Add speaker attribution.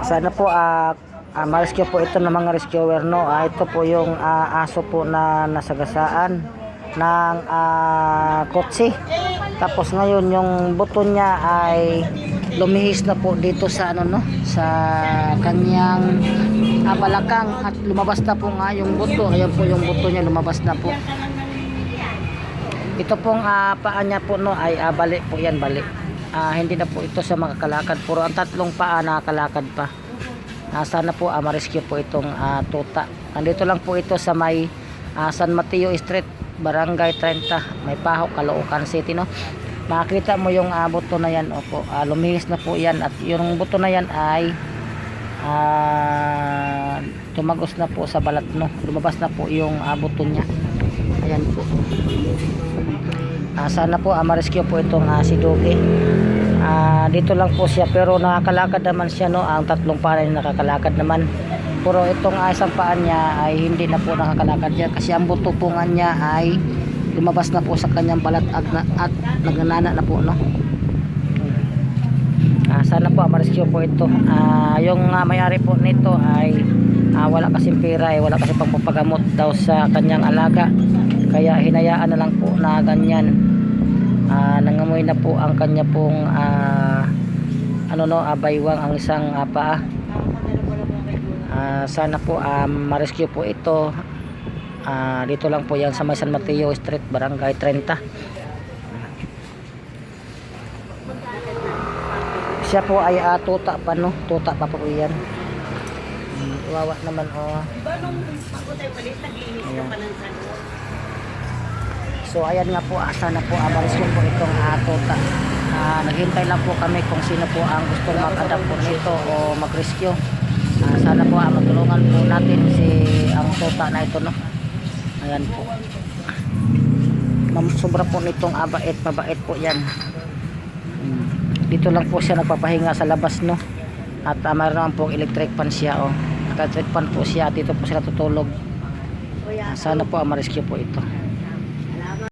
Speaker 1: Sana po ma-rescue po ito ng mga rescuer, no. Ito po yung aso po na nasagasaan ng kotse. Tapos ngayon yung buto niya ay lumihis na po dito sa ano, no, sa kanyang balakang, at lumabas na po nga yung buto. Ayan po yung buto niya, lumabas na po. Ito pong paa niya po, no, ay bali po yan, bali. Hindi na po ito sa makakalakad, puro ang tatlong paa nakakalakad pa. Sana po ma-rescue po itong tuta. Nandito lang po ito sa may San Mateo Street, Barangay 30, may Paho, Caloocan City, no. Makikita mo yung buto na yan, opo. Lumihis na po yan, at yung buto na yan ay tumagos na po sa balat, no. Lumabas na po yung buto niya. Ayan po. Sana po ma-rescue po itong si Dugi. Dito lang po siya, pero nakakalakad naman siya, no. Ang tatlong paa na nakakalakad naman, pero itong isang paa niya ay hindi na po nakakalakad yan, kasi ang buto po nga niya ay lumabas na po sa kanyang balat at nagnanana na po, no. Sana po ma-rescue po ito. Yung may-ari po nito ay wala kasing pera, wala kasi pagpapagamot daw sa kanyang alaga, kaya hinayaan na lang po na ganyan. Nangamoy na po ang kanya pong baywang, ang isang paa. Sana po ma-rescue po ito. Dito lang po yan sa may San Mateo Street, Barangay 30. Siya po ay tuta pa, no. Tuta pa po yan. Wawa naman, oh. So ayan nga po, sana po ma-rescue po itong tuta. Naghintay lang po kami kung sino po ang gustong mag-adapt po nito o mag-rescue. Sana po matulungan po natin ang tuta na ito, no. Ayan po. Sobra po nitong mabait po yan. Dito lang po siya nagpapahinga sa labas, no. At mayroon naman po electric fan siya, oh. Naka-electric fan po siya, dito po sila tutulog. Sana po ma-rescue po ito.